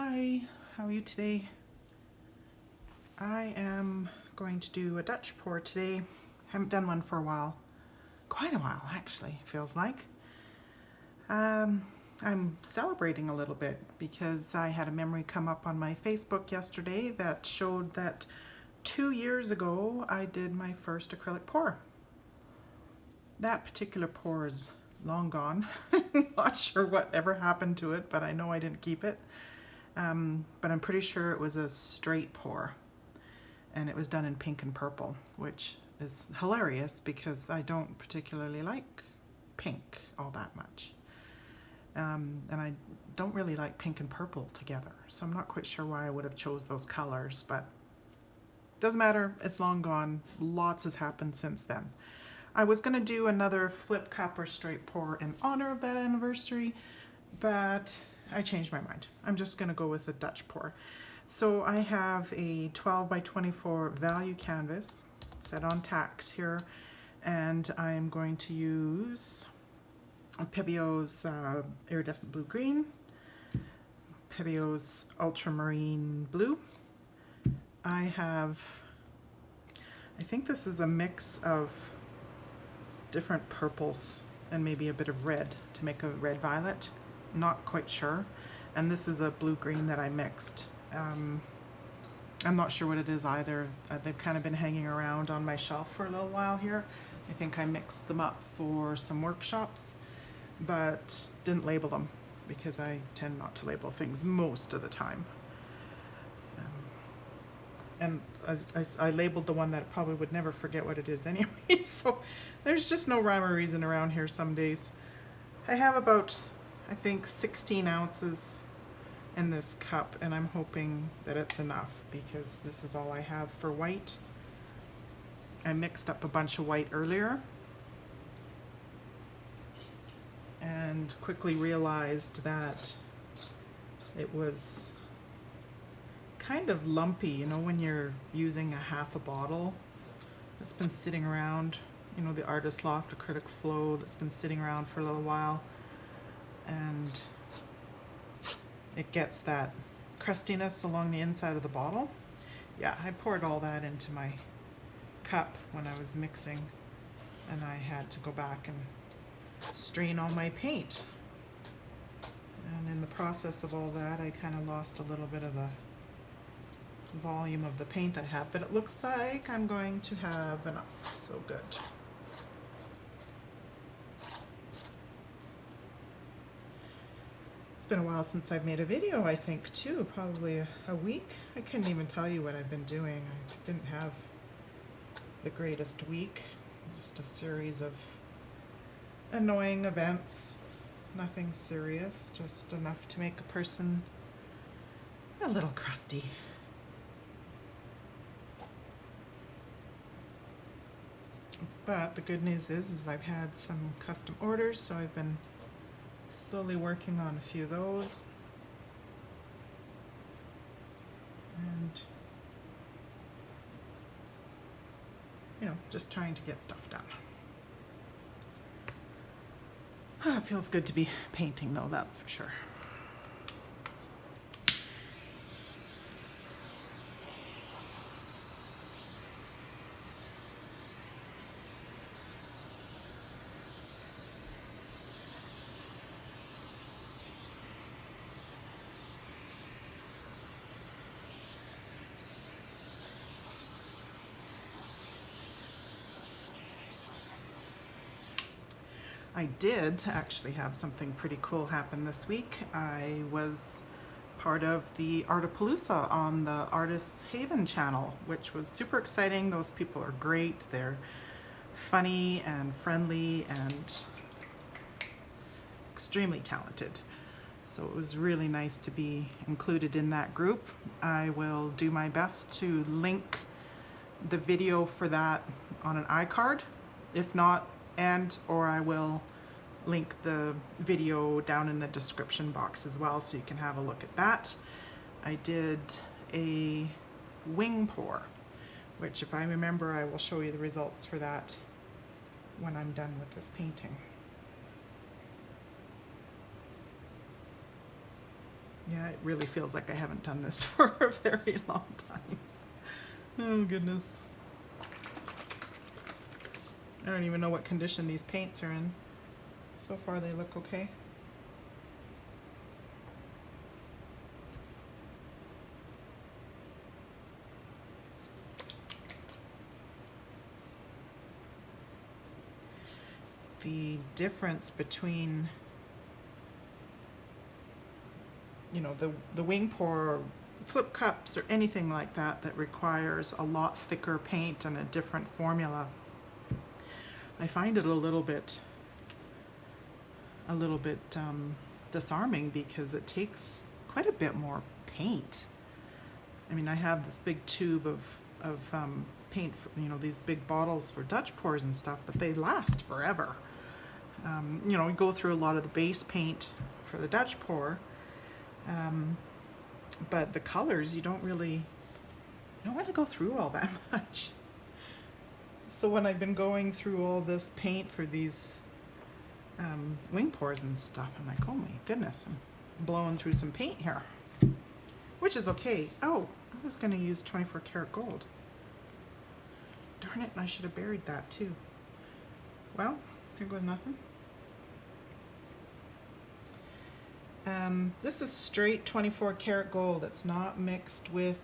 Hi, how are you today? I am going to do a Dutch pour today. Haven't done one for a while. Quite a while, actually, feels like. I'm celebrating a little bit because I had a memory come up on my Facebook yesterday that showed that 2 years ago I did my first acrylic pour. That particular pour is long gone. Not sure what ever happened to it, but I know I didn't keep it. But I'm pretty sure it was a straight pour, and it was done in pink and purple, which is hilarious because I don't particularly like pink all that much. And I don't really like pink and purple together, so I'm not quite sure why I would have chose those colors, but doesn't matter, it's long gone. Lots has happened since then. I was going to do another flip cup or straight pour in honor of that anniversary, but I changed my mind. I'm just going to go with a Dutch pour. So I have a 12 by 24 value canvas set on tacks here, and I'm going to use Pebeo's Iridescent Blue Green, Pebeo's Ultramarine Blue. I think this is a mix of different purples and maybe a bit of red to make a red violet. Not quite sure. And this is a blue green that I mixed. I'm not sure what it is either. They've kind of been hanging around on my shelf for a little while here. I think I mixed them up for some workshops, but didn't label them because I tend not to label things most of the time. And I labeled the one that probably would never forget what it is anyway, so there's just no rhyme or reason around here some days. I have about, I think, 16 ounces in this cup, and I'm hoping that it's enough because this is all I have for white. I mixed up a bunch of white earlier and quickly realized that it was kind of lumpy, you know, when you're using a half a bottle that's been sitting around, you know, the Artist Loft Acrylic Flow that's been sitting around for a little while, and it gets that crustiness along the inside of the bottle. Yeah, I poured all that into my cup when I was mixing, and I had to go back and strain all my paint. And in the process of all that, I kind of lost a little bit of the volume of the paint I have, but it looks like I'm going to have enough, so good. It's been a while since I've made a video, I think, too, probably a week. I couldn't even tell you what I've been doing. I didn't have the greatest week, just a series of annoying events, nothing serious, just enough to make a person a little crusty. But the good news is I've had some custom orders, so I've been slowly working on a few of those. And, you know, just trying to get stuff done. It feels good to be painting though, that's for sure. I did actually have something pretty cool happen this week. I was part of the Artapalooza on the Artists Haven channel, which was super exciting. Those people are great. They're funny and friendly and extremely talented. So it was really nice to be included in that group. I will do my best to link the video for that on an iCard. If not, or I will link the video down in the description box as well, so you can have a look at that. I did a wing pour, which, if I remember, I will show you the results for that when I'm done with this painting. Yeah, it really feels like I haven't done this for a very long time. Oh goodness. I don't even know what condition these paints are in. So far they look okay. The difference between, you know, the wing pour, flip cups, or anything like that that requires a lot thicker paint and a different formula, I find it a little bit disarming because it takes quite a bit more paint. I mean, I have this big tube of paint, for, you know, these big bottles for Dutch pours and stuff, but they last forever. You know, we go through a lot of the base paint for the Dutch pour, but the colors you don't really go through all that much. So when I've been going through all this paint for these wing pours and stuff, I'm like, oh my goodness, I'm blowing through some paint here, which is okay. Oh, I was going to use 24 karat gold. Darn it, I should have buried that too. Well, here goes nothing. This is straight 24 karat gold. It's not mixed with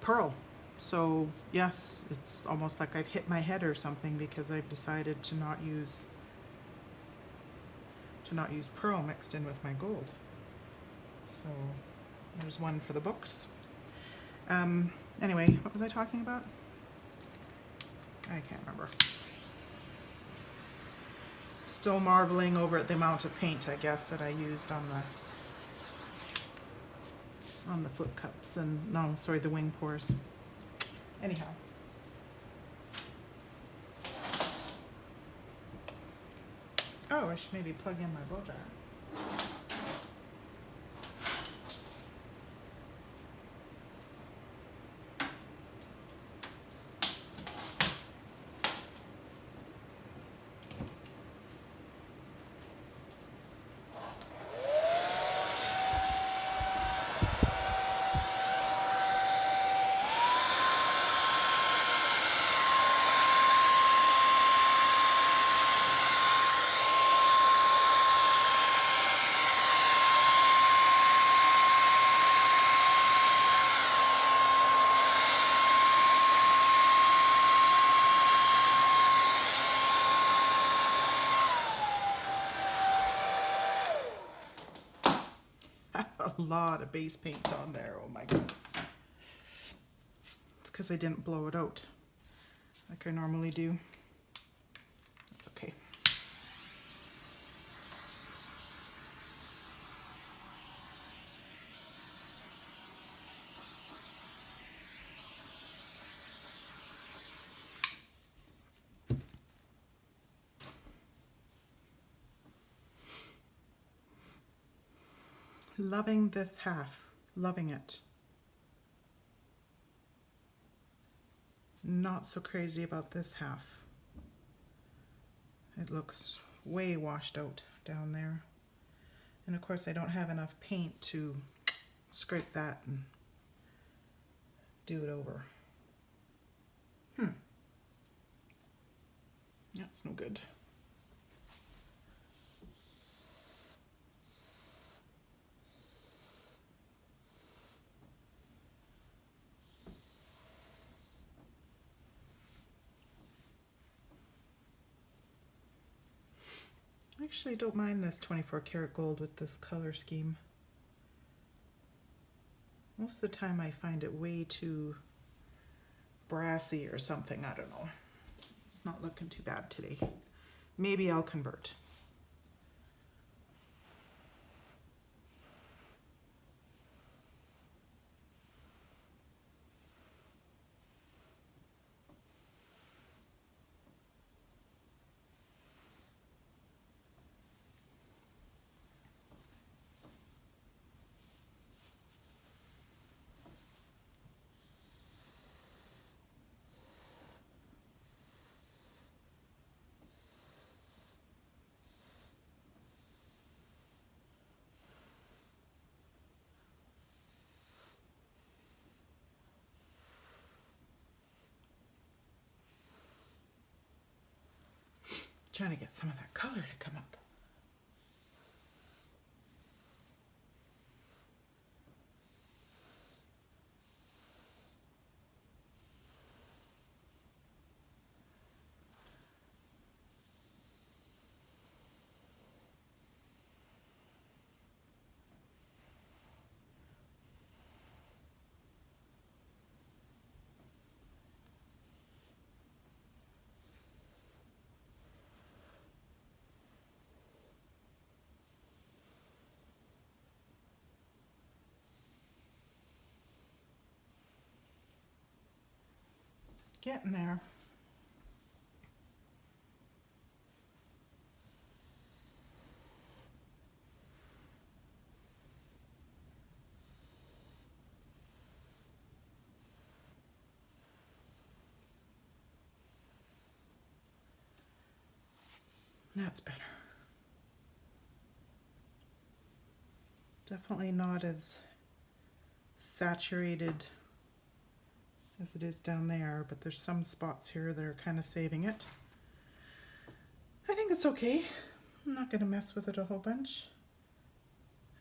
pearl. So yes, it's almost like I've hit my head or something because I've decided to not use pearl mixed in with my gold. So there's one for the books. Anyway, what was I talking about? I can't remember. Still marveling over at the amount of paint, I guess, that I used on the flip cups and, no, sorry, the wing pours. Anyhow. Oh, I should maybe plug in my blow dryer. A lot of base paint on there, oh my goodness. It's because I didn't blow it out like I normally do. That's okay. Loving this half, loving it. Not so crazy about this half. It looks way washed out down there. And of course I don't have enough paint to scrape that and do it over. That's no good. Actually, I don't mind this 24 karat gold with this color scheme. Most of the time I find it way too brassy or something, I don't know. It's not looking too bad today. Maybe I'll convert. Trying to get some of that color to come up. Getting there. That's better. Definitely not as saturated as it is down there, but there's some spots here that are kind of saving it. I think it's okay. I'm not going to mess with it a whole bunch.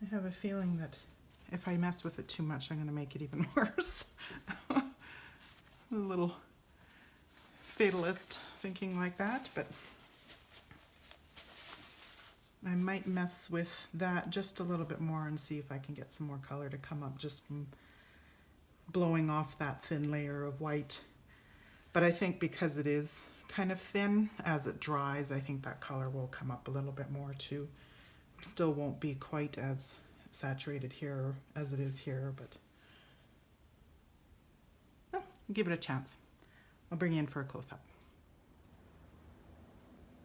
I have a feeling that if I mess with it too much, I'm going to make it even worse. A little fatalist thinking like that, but I might mess with that just a little bit more and see if I can get some more color to come up just from blowing off that thin layer of white. But I think because it is kind of thin, as it dries, I think that color will come up a little bit more too. Still won't be quite as saturated here as it is here, but give it a chance. I'll bring you in for a close-up.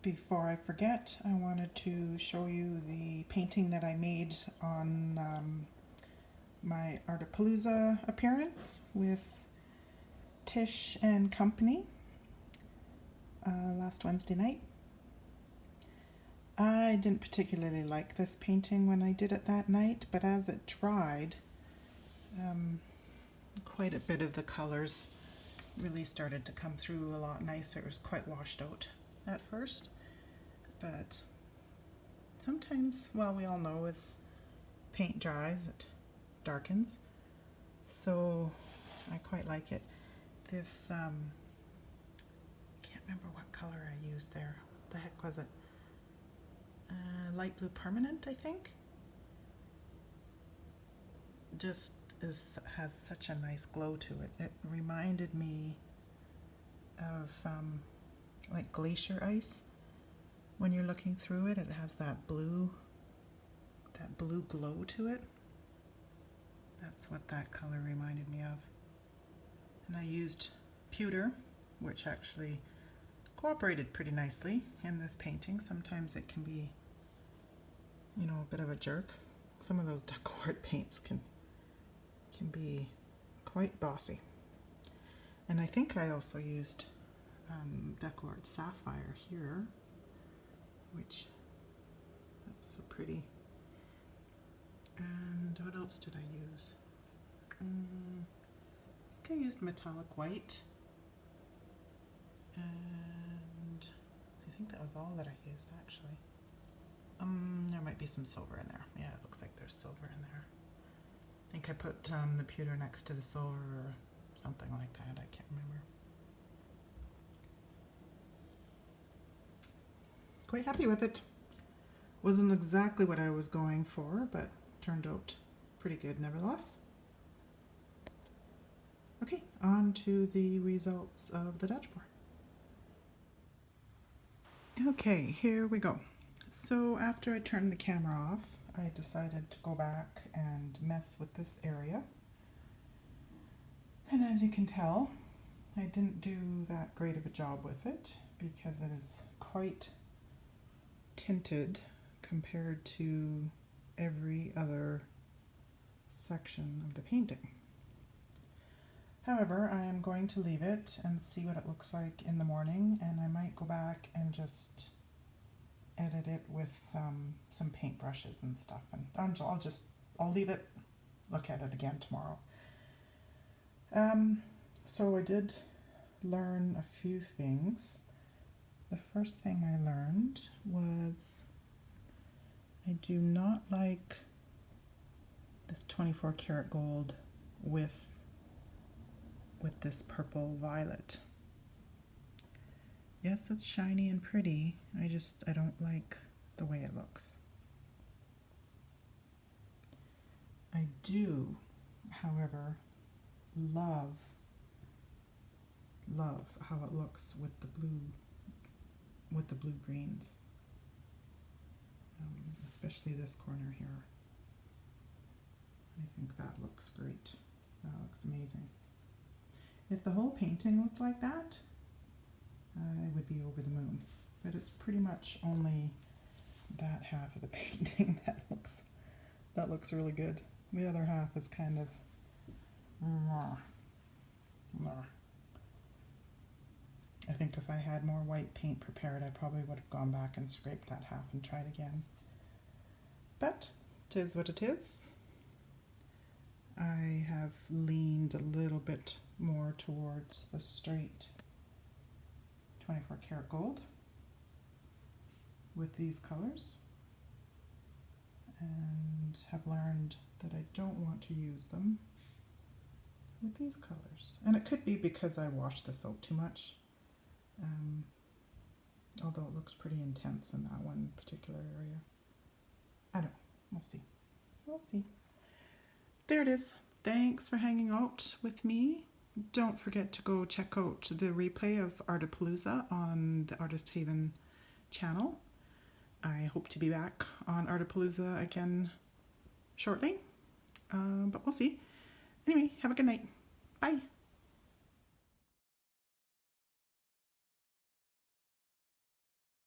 Before I forget, I wanted to show you the painting that I made on my Artapalooza appearance with Tish and company last Wednesday night. I didn't particularly like this painting when I did it that night, but as it dried, quite a bit of the colors really started to come through a lot nicer. It was quite washed out at first, but sometimes, well, we all know as paint dries, it darkens. So I quite like it. This, I can't remember what color I used there. What the heck was it? Light blue permanent, I think. Just has such a nice glow to it. It reminded me of like glacier ice. When you're looking through it, it has that blue glow to it. That's what that color reminded me of. And I used pewter, which actually cooperated pretty nicely in this painting. Sometimes it can be, you know, a bit of a jerk. Some of those DecoArt paints can be quite bossy. And I think I also used DecoArt Sapphire here, which that's so pretty. And what else did I use? I think I used metallic white, and I think that was all that I used actually. There might be some silver in there. Yeah, it looks like there's silver in there. I think I put the pewter next to the silver or something like that. I can't remember. Quite happy with it. Wasn't exactly what I was going for, but turned out pretty good nevertheless. Okay, on to the results of the Dutch pour. Okay, here we go. So after I turned the camera off, I decided to go back and mess with this area. And as you can tell, I didn't do that great of a job with it because it is quite tinted compared to every other section of the painting. However, I am going to leave it and see what it looks like in the morning, and I might go back and just edit it with some paint brushes and stuff, and I'll leave it, look at it again tomorrow. So I did learn a few things. the first thing I learned was I do not like this 24 karat gold with this purple violet. Yes, it's shiny and pretty. I don't like the way it looks. I do, however, love how it looks with the blue greens, especially this corner here. I think that looks great. That looks amazing. If the whole painting looked like that, I would be over the moon. But it's pretty much only that half of the painting that looks really good. The other half is kind of I think if I had more white paint prepared, I probably would have gone back and scraped that half and tried again. But it is what it is. I have leaned a little bit more towards the straight 24 karat gold with these colors, and have learned that I don't want to use them with these colors. And it could be because I washed this out too much, although it looks pretty intense in that one particular area. I don't know. We'll see. We'll see. There it is. Thanks for hanging out with me. Don't forget to go check out the replay of Artapalooza on the Artist Haven channel. I hope to be back on Artapalooza again shortly, but we'll see. Anyway, have a good night. Bye.